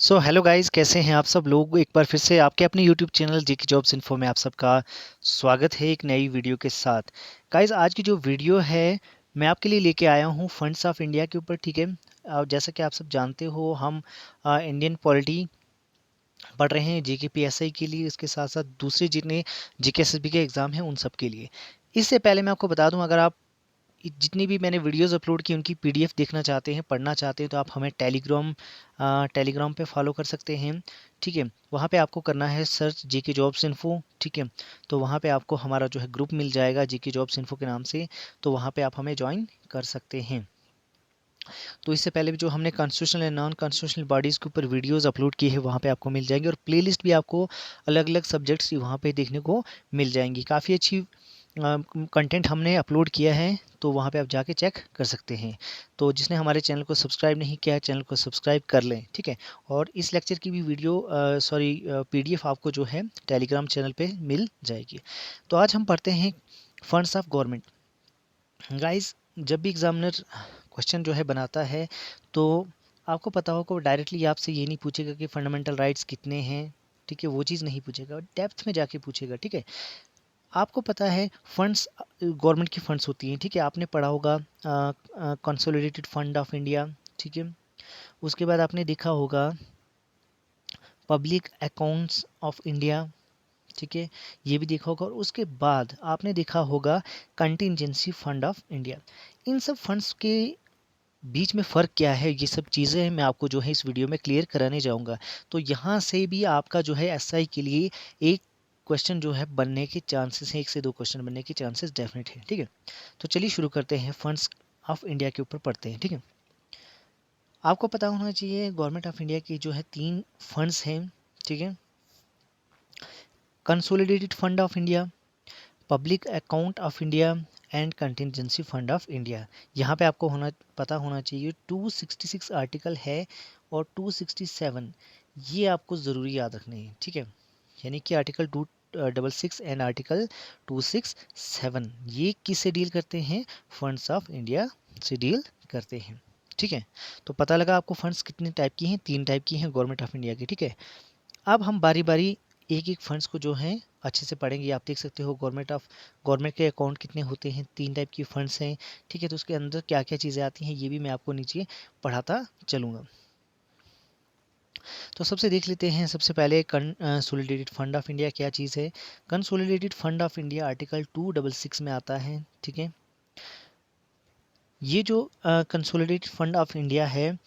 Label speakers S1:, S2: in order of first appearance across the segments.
S1: So hello guys, कैसे हैं आप सब लोग। एक बार फिर से आपके अपने YouTube channel GK jobs info में आप सबका स्वागत है एक नई वीडियो के साथ। गाइस, आज की जो वीडियो है मैं आपके लिए लेके आया हूँ फंड्स ऑफ इंडिया के ऊपर। ठीक है, जैसा कि आप सब जानते हो, हम इंडियन पॉलिटी पढ़ रहे हैं जीके पीएसआई के लिए, इसके साथ साथ दूसरे जितने जीके एसएसबी के एग्ज़ाम हैं उन सब के लिए। इससे पहले मैं आपको बता दूं, अगर आप जितनी भी मैंने वीडियोस अपलोड की उनकी पीडीएफ देखना चाहते हैं, पढ़ना चाहते हैं, तो आप हमें टेलीग्राम पे फॉलो कर सकते हैं। ठीक है, वहाँ पे आपको करना है सर्च जीके जॉब्स इन्फो। ठीक है, तो वहाँ पे आपको हमारा जो है ग्रुप मिल जाएगा जीके जॉब्स इन्फो के नाम से, तो वहाँ पे आप हमें ज्वाइन कर सकते हैं। तो इससे पहले भी जो हमने constitutional and non constitutional bodies के ऊपर वीडियोस अपलोड की है वहाँ पे आपको मिल जाएंगे, और प्लेलिस्ट भी आपको अलग अलग सब्जेक्ट्स की वहाँ पे देखने को मिल जाएंगी। काफ़ी अच्छी कंटेंट हमने अपलोड किया है, तो वहाँ पे आप जाके चेक कर सकते हैं। तो जिसने हमारे चैनल को सब्सक्राइब नहीं किया है, चैनल को सब्सक्राइब कर लें। ठीक है, और इस लेक्चर की भी वीडियो पीडीएफ आपको जो है टेलीग्राम चैनल पे मिल जाएगी। तो आज हम पढ़ते हैं फंड्स ऑफ गवर्नमेंट। गाइस, जब भी एग्जामिनर क्वेश्चन जो है बनाता है, तो आपको पता होगा वो डायरेक्टली आपसे ये नहीं पूछेगा कि फंडामेंटल राइट्स कितने हैं। ठीक है, वो चीज़ नहीं पूछेगा, डेप्थ में जाके पूछेगा। ठीक है, आपको पता है फंड्स गवर्नमेंट की फंड्स होती हैं। ठीक है, आपने पढ़ा होगा कंसोलिडेटेड फंड ऑफ इंडिया। ठीक है, उसके बाद आपने देखा होगा पब्लिक अकाउंट्स ऑफ इंडिया। ठीक है, ये भी देखा होगा, और उसके बाद आपने देखा होगा कंटिजेंसी फंड ऑफ इंडिया। इन सब फंड्स के बीच में फ़र्क क्या है, ये सब चीज़ें मैं आपको जो है इस वीडियो में क्लियर कराने जाऊंगा। तो यहाँ से भी आपका जो है एसआई के लिए एक क्वेश्चन जो है बनने के चांसेस हैं, एक से दो क्वेश्चन बनने के चांसेस डेफिनेट है। ठीक है, तो चलिए शुरू करते हैं, फंड्स ऑफ इंडिया के ऊपर पढ़ते हैं। ठीक है, आपको पता होना चाहिए गवर्नमेंट ऑफ इंडिया की जो है तीन फंड्स हैं। ठीक है, consolidated fund of India, public account of India and contingency fund of India. यहाँ पे आपको पता होना चाहिए 266 आर्टिकल है और 267, ये आपको ज़रूरी याद रखने हैं। ठीक है, यानी कि आर्टिकल 266 एंड आर्टिकल 267 ये किससे डील करते हैं, फंड्स ऑफ इंडिया से डील करते हैं। ठीक है, तो पता लगा आपको फंड्स कितने टाइप की हैं, तीन टाइप की हैं गवर्नमेंट ऑफ इंडिया की। ठीक है, अब हम बारी बारी एक एक फंड्स को जो है अच्छे से पढ़ेंगे। आप देख सकते हो गवर्नमेंट के अकाउंट कितने होते हैं, तीन टाइप की फंड्स हैं। ठीक है, तो उसके अंदर क्या क्या चीज़ें आती हैं ये भी मैं आपको नीचे पढ़ाता चलूँगा। तो सबसे देख लेते हैं, सबसे पहले कंसोलिडेटेड फंड ऑफ इंडिया क्या चीज़ है। Consolidated fund of India article 266 में आता है। ठीक है, ये जो कंसोलिडेटेड फंड ऑफ इंडिया है,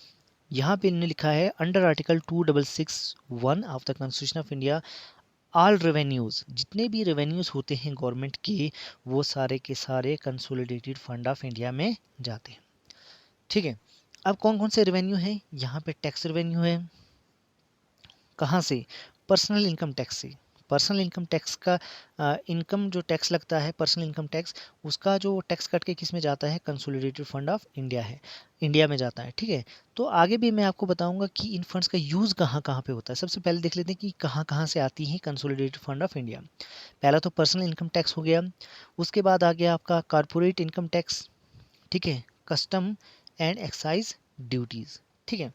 S1: यहाँ पे इन्होंने लिखा है under article 266(1) of the constitution of India, all revenues, जितने भी रेवेन्यूज़ होते हैं गवर्नमेंट के, वो सारे के सारे कंसोलिडेटेड फंड ऑफ इंडिया में जाते हैं। ठीक है, अब कौन कौन से रेवेन्यू हैं, यहाँ पे टैक्स रेवेन्यू है। कहाँ से, पर्सनल इनकम टैक्स से। पर्सनल इनकम टैक्स का इनकम जो टैक्स लगता है, पर्सनल इनकम टैक्स, उसका जो टैक्स कट के किस में जाता है, कंसोलिडेटेड फंड ऑफ इंडिया है, इंडिया में जाता है। ठीक है, तो आगे भी मैं आपको बताऊंगा कि इन फंड्स का यूज़ कहाँ कहाँ पे होता है। सबसे पहले देख लेते हैं कि कहाँ कहाँ से आती हैं कंसोलिडेटेड फंड ऑफ इंडिया। पहला तो पर्सनल इनकम टैक्स हो गया, उसके बाद आ गया आपका कॉरपोरेट इनकम टैक्स। ठीक है, कस्टम एंड एक्साइज ड्यूटीज़। ठीक है,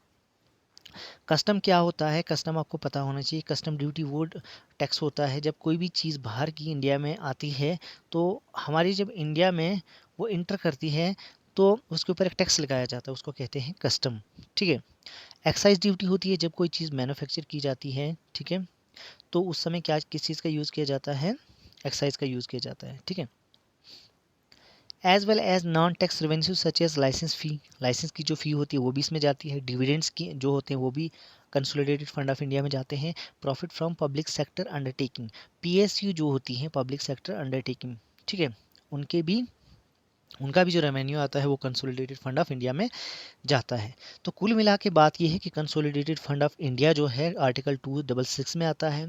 S1: कस्टम क्या होता है, कस्टम आपको पता होना चाहिए। कस्टम ड्यूटी वो टैक्स होता है जब कोई भी चीज़ बाहर की इंडिया में आती है, तो हमारी जब इंडिया में वो इंटर करती है तो उसके ऊपर एक टैक्स लगाया जाता है, उसको कहते हैं कस्टम। ठीक है, एक्साइज ड्यूटी होती है जब कोई चीज़ मैन्युफैक्चर की जाती है। ठीक है, तो उस समय क्या किस चीज़ का यूज़ किया जाता है, एक्साइज का यूज़ किया जाता है। ठीक है, as well as non tax revenue such as licence fee, licence की जो फ़ी होती है वो भी इसमें जाती है। डिविडेंड्स की जो होते हैं वो भी कंसोलिडेटेड फंड ऑफ इंडिया में जाते हैं। Profit from public sector undertaking, PSU जो होती हैं, पब्लिक सेक्टर अंडरटेकिंग। ठीक है, उनके भी उनका भी जो रेवेन्यू आता है वो कंसोलिडेटेड फंड ऑफ इंडिया में जाता है। तो कुल मिला के बात ये है कि कंसोलिडेटेड फंड ऑफ इंडिया जो है आर्टिकल 266 में आता है।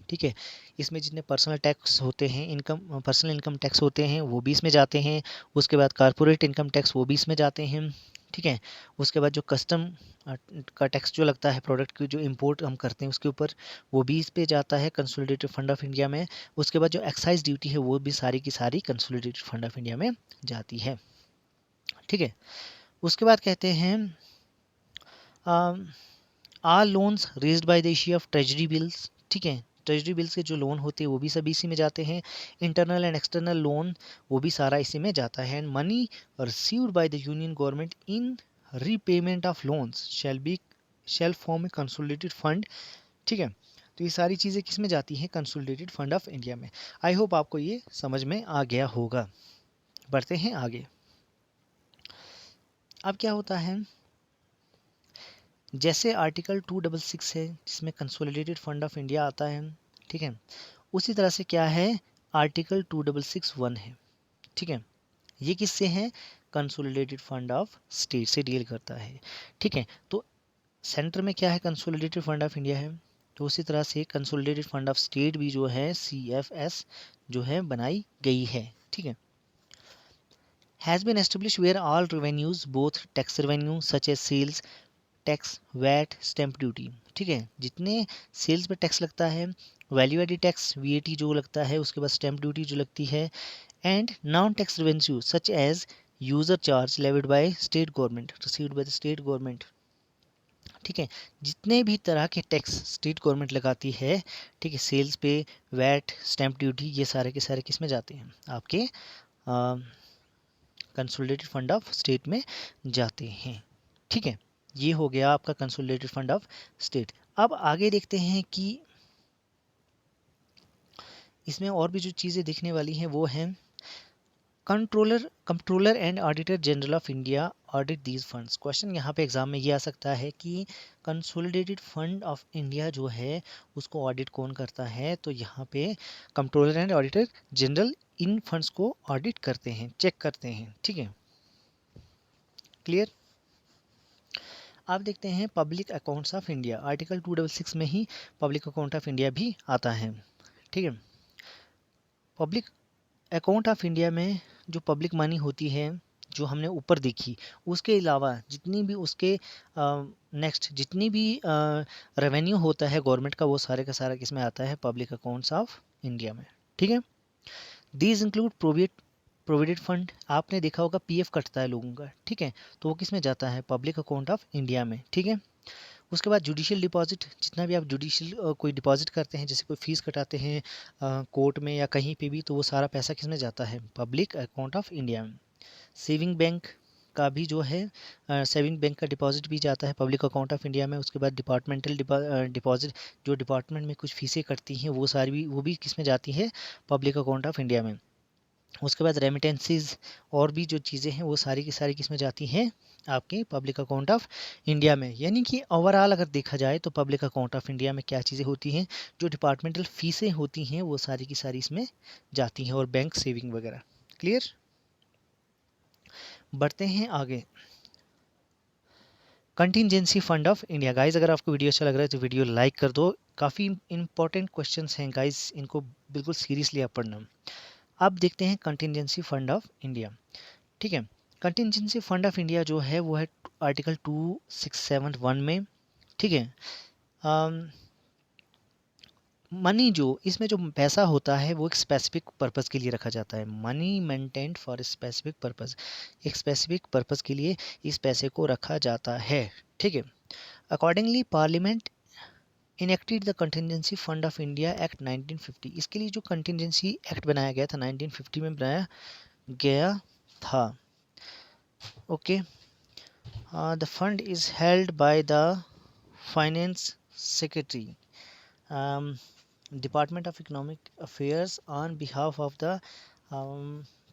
S1: ठीक है, इसमें जितने पर्सनल टैक्स होते हैं, इनकम पर्सनल इनकम टैक्स होते हैं वो भी इसमें जाते हैं। उसके बाद कॉरपोरेट इनकम टैक्स वो भी इसमें जाते हैं। ठीक है, उसके बाद जो कस्टम का टैक्स जो लगता है प्रोडक्ट की जो इंपोर्ट हम करते हैं उसके ऊपर, वो भी इस पे जाता है कंसोलिडेटेड फंड ऑफ इंडिया में। उसके बाद जो एक्साइज ड्यूटी है वो भी सारी की सारी कंसोलिडेटेड फंड ऑफ इंडिया में जाती है। ठीक है, उसके बाद कहते हैं all loans raised by the issue of treasury bills, ठीक है, ट्रेजरी बिल्स के जो लोन होते हैं वो भी सभी इसी में जाते हैं। इंटरनल एंड एक्सटर्नल लोन वो भी सारा इसी में जाता है। And money received by the union government in repayment of loans shall form a consolidated fund, ठीक है। तो ये सारी चीज़ें किस में जाती हैं, कंसोलिडेटेड फंड ऑफ इंडिया में। आई होप आपको ये समझ में आ गया होगा। बढ़ते हैं आगे। अब क्या होता है, जैसे आर्टिकल 266 है जिसमें कंसोलिडेटेड फंड ऑफ इंडिया आता है, ठीक है, उसी तरह से क्या है, आर्टिकल 2661 है, ठीक है। ये किससे है, कंसोलिडेटेड फंड ऑफ स्टेट से डील करता है, ठीक है। तो सेंटर में क्या है, कंसोलिडेटेड फंड ऑफ इंडिया है, तो उसी तरह से कंसोलिडेटेड फंड ऑफ स्टेट भी जो है CFS जो है बनाई गई है, ठीक है। Has been establish where all revenues both tax revenue such as sales tax, VAT, stamp duty, ठीक है, जितने सेल्स पे टैक्स लगता है, वैल्यू एडिड टैक्स VAT जो लगता है, उसके बाद स्टैंप ड्यूटी जो लगती है, and non tax revenue such as user charge levied by state government received by the state government, ठीक है, जितने भी तरह के टैक्स स्टेट गवर्नमेंट लगाती है, ठीक है, सेल्स पे वैट स्टैंप ड्यूटी ये सारे के सारे किस में जाते हैं, आपके कंसोलिडेटेड फंड ऑफ स्टेट में जाते हैं, ठीक है। ये हो गया आपका कंसोलिडेटेड फंड ऑफ स्टेट। अब आगे देखते हैं कि इसमें और भी जो चीज़ें दिखने वाली हैं वो हैं controller and auditor general of India audit these funds. Question यहाँ पे एग्जाम में ये आ सकता है कि कंसोलिडेटेड फंड ऑफ इंडिया जो है उसको ऑडिट कौन करता है, तो यहाँ पे controller and auditor general in funds को ऑडिट करते हैं, चेक करते हैं, ठीक है, क्लियर। आप देखते हैं public accounts of India, article 266 में ही पब्लिक अकाउंट ऑफ इंडिया भी आता है, ठीक है। पब्लिक अकाउंट ऑफ इंडिया में जो पब्लिक मनी होती है जो हमने ऊपर देखी, उसके अलावा जितनी भी उसके नेक्स्ट जितनी भी रेवेन्यू होता है गवर्नमेंट का, वो सारे का सारा किस में आता है, पब्लिक अकाउंट्स ऑफ इंडिया में, ठीक है। दीज इंक्लूड प्रोविडेंट फंड, आपने देखा होगा PF कटता है लोगों का, ठीक है, तो वो किस में जाता है, पब्लिक अकाउंट ऑफ इंडिया में, ठीक है। उसके बाद जुडिशियल डिपॉजिट, जितना भी आप जुडिशियल कोई डिपॉजिट करते हैं, जैसे कोई फीस कटाते हैं कोर्ट में या कहीं पे भी, तो वो सारा पैसा किस में जाता है, पब्लिक अकाउंट ऑफ इंडिया में। सेविंग बैंक का भी जो है सेविंग बैंक का डिपॉजिट भी जाता है पब्लिक अकाउंट ऑफ इंडिया में। उसके बाद डिपार्टमेंटल डिपॉजिट, जो डिपार्टमेंट में कुछ फीसें कटती हैं वो सारी भी वो भी किस में जाती है, पब्लिक अकाउंट ऑफ इंडिया में। उसके बाद रेमिटेंसीज और भी जो चीज़ें हैं वो सारी की सारी किस में जाती हैं, आपके पब्लिक अकाउंट ऑफ इंडिया में। यानी कि ओवरऑल अगर देखा जाए तो पब्लिक अकाउंट ऑफ इंडिया में क्या चीज़ें होती हैं, जो डिपार्टमेंटल फीसें होती हैं वो सारी की सारी इसमें जाती हैं, और बैंक सेविंग वगैरह, क्लियर। बढ़ते हैं आगे। Contingency fund of India, guys अगर आपको वीडियो अच्छा लग रहा है तो वीडियो लाइक कर दो, काफ़ी इंपॉर्टेंट क्वेश्चंस हैं गाइज, इनको बिल्कुल सीरियसली आप पढ़ना। अब देखते हैं कंटिजेंसी फंड ऑफ इंडिया, ठीक है। कंटिजेंसी फंड ऑफ इंडिया जो है वो है आर्टिकल 2671 में, ठीक है। मनी जो इसमें जो पैसा होता है वो एक स्पेसिफिक पर्पस के लिए रखा जाता है, money maintained for specific purpose, एक स्पेसिफिक पर्पस के लिए इस पैसे को रखा जाता है, ठीक है। Accordingly parliament enacted the contingency fund of India act 1950, इसके लिए जो कंटिजेंसी एक्ट बनाया गया था 1950 में बनाया गया था, okay. The fund is held by the finance secretary department of economic affairs on behalf of the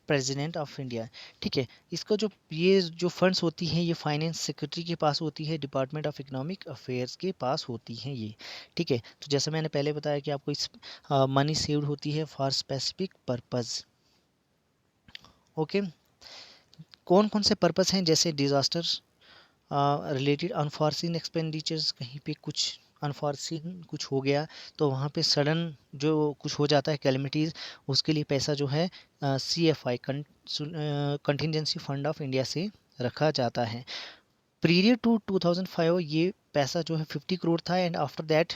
S1: president of India, ठीक है। इसको जो ये जो फंड्स होती हैं ये फाइनेंस सेक्रेटरी के पास होती है, डिपार्टमेंट ऑफ इकोनॉमिक अफेयर्स के पास होती हैं ये, ठीक है। तो जैसे मैंने पहले बताया कि आपको इस मनी सेव्ड होती है फॉर स्पेसिफिक पर्पस, ओके। कौन कौन से पर्पस हैं, जैसे डिजास्टर रिलेटेड अनफॉर्सिन एक्सपेंडिचर्स, कहीं पे कुछ अनफॉर्सिन कुछ हो गया तो वहाँ पे सडन जो कुछ हो जाता है कैलमिटीज़, उसके लिए पैसा जो है CFI contingency fund of India से रखा जाता है। पीरियड टू 2005 ये पैसा जो है 50 करोड़ था, एंड आफ्टर दैट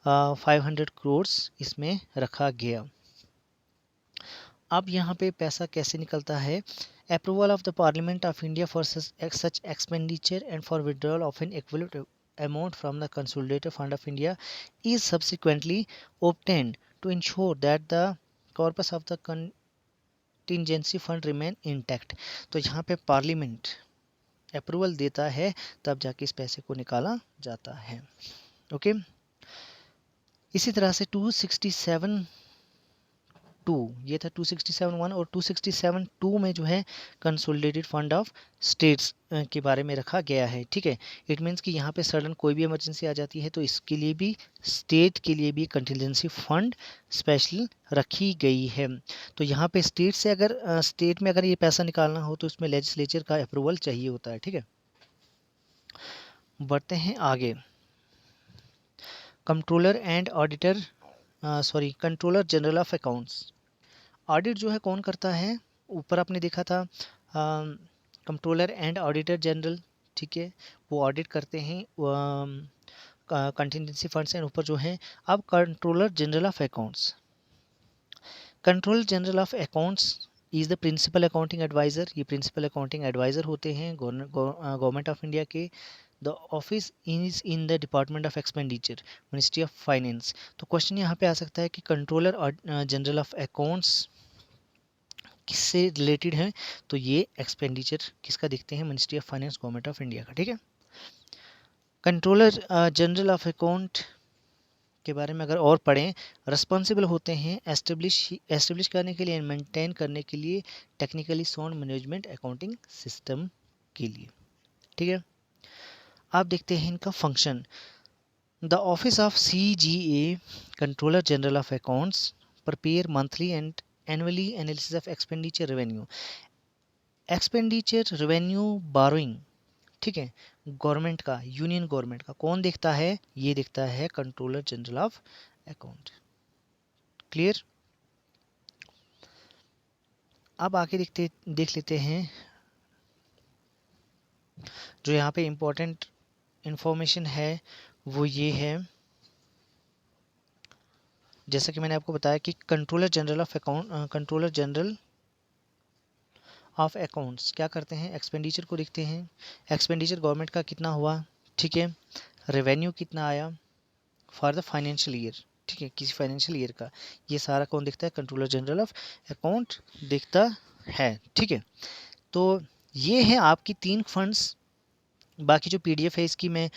S1: 500 करोड़ इसमें रखा गया। अब यहाँ पे पैसा कैसे निकलता है, approval of the parliament of India for such expenditure and for withdrawal of an amount from the Consolidated Fund of India is subsequently obtained to ensure that the corpus of the contingency fund remain intact। तो यहाँ पे parliament approval देता है तब जाके इस पैसे को निकाला जाता है। ओके, इसी तरह से 267(2) ये था 267(1) और 267(2) में जो है कंसोलिडेटेड फंड ऑफ स्टेट्स के बारे में रखा गया है। ठीक है, इट मीन्स कि यहाँ पे सडन कोई भी इमरजेंसी आ जाती है तो इसके लिए भी स्टेट के लिए भी कंटिजेंसी फंड स्पेशल रखी गई है। तो यहाँ पे स्टेट से अगर स्टेट में अगर ये पैसा निकालना हो तो इसमें लेजिस्लेचर का अप्रूवल चाहिए होता है। ठीक है, बढ़ते हैं आगे। Controller and auditor controller general of accounts. Audit जो है कौन करता है? ऊपर आपने देखा था कंट्रोलर एंड ऑडिटर जनरल। ठीक है, वो ऑडिट करते हैं कंटिजेंसी फंड्स एंड ऊपर जो है। अब controller general of accounts, controller general of accounts is the principal accounting adviser. ये प्रिंसिपल अकाउंटिंग एडवाइज़र होते हैं गवर्नमेंट ऑफ इंडिया के। The office is in the department of expenditure, ministry of finance. तो question यहाँ पे आ सकता है कि कंट्रोलर जनरल ऑफ अकाउंट्स किससे रिलेटेड है? तो ये एक्सपेंडिचर किसका देखते हैं? Ministry of finance, government of India का। ठीक है, कंट्रोलर जनरल ऑफ अकाउंट के बारे में अगर और पढ़ें, रिस्पॉन्सिबल होते हैं एस्टेब्लिश करने के लिए एंड मेंटेन करने के लिए technically sound management accounting system के लिए। ठीक है, आप देखते हैं इनका function. The office of CGA, controller general of accounts, prepare monthly and annually analysis of expenditure revenue. Expenditure revenue burrowing, ठीक है, गवर्नमेंट का, यूनियन गवर्नमेंट का कौन देखता है? ये देखता है controller general of account. Clear? अब आगे देख लेते हैं जो यहाँ पे इम्पोर्टेंट इंफॉर्मेशन है वो ये है, जैसा कि मैंने आपको बताया कि कंट्रोलर जनरल ऑफ अकाउंट्स क्या करते हैं? एक्सपेंडिचर को देखते हैं। एक्सपेंडिचर गवर्नमेंट का कितना हुआ, ठीक है, रेवेन्यू कितना आया फॉर द फाइनेंशियल ईयर, ठीक है, किसी फाइनेंशियल ईयर का, ये सारा कौन देखता है? कंट्रोलर जनरल ऑफ अकाउंट देखता है। ठीक है, तो ये है आपकी 3 फंड्स। बाकी जो PDF है इसकी मैं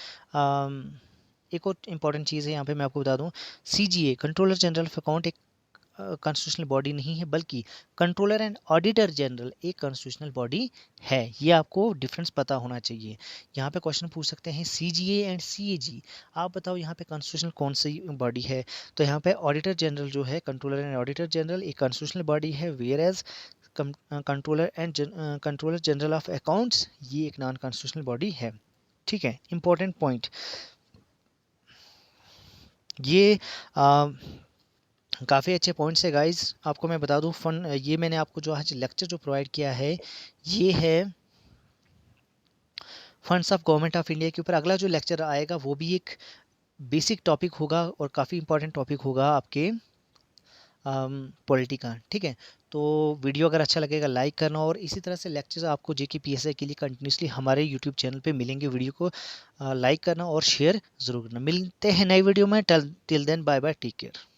S1: एक और इम्पॉर्टेंट चीज़ है यहाँ पे मैं आपको बता दूँ, CGA controller general of account एक कॉन्स्टिट्यूशनल बॉडी नहीं है, बल्कि कंट्रोलर एंड ऑडिटर जनरल एक कॉन्स्टिट्यूशनल बॉडी है। ये आपको डिफरेंस पता होना चाहिए। यहाँ पे क्वेश्चन पूछ सकते हैं CGA एंड CAG, आप बताओ यहाँ पे कॉन्स्टिट्यूशनल कौन सी बॉडी है? तो यहाँ पे ऑडिटर जनरल जो है, कंट्रोलर एंड ऑडिटर जनरल एक कॉन्स्टिट्यूशनल बॉडी है, whereas controller general of accounts ये एक नॉन कॉन्स्टिट्यूशनल बॉडी है। ठीक है, इंपॉर्टेंट पॉइंट ये काफ़ी अच्छे पॉइंट्स है गाइस। आपको मैं बता दूं ये मैंने आपको जो आज लेक्चर जो प्रोवाइड किया है ये है funds of government of India के ऊपर। अगला जो लेक्चर आएगा वो भी एक बेसिक टॉपिक होगा और काफ़ी इंपॉर्टेंट टॉपिक होगा आपके पॉलिटी का। ठीक है, तो वीडियो अगर अच्छा लगेगा लाइक करना, और इसी तरह से लेक्चर्स आपको JK PSI के लिए कंटिन्यूसली हमारे YouTube चैनल पे मिलेंगे। वीडियो को लाइक करना और शेयर ज़रूर करना। मिलते हैं नई वीडियो में। Till then bye bye, take care.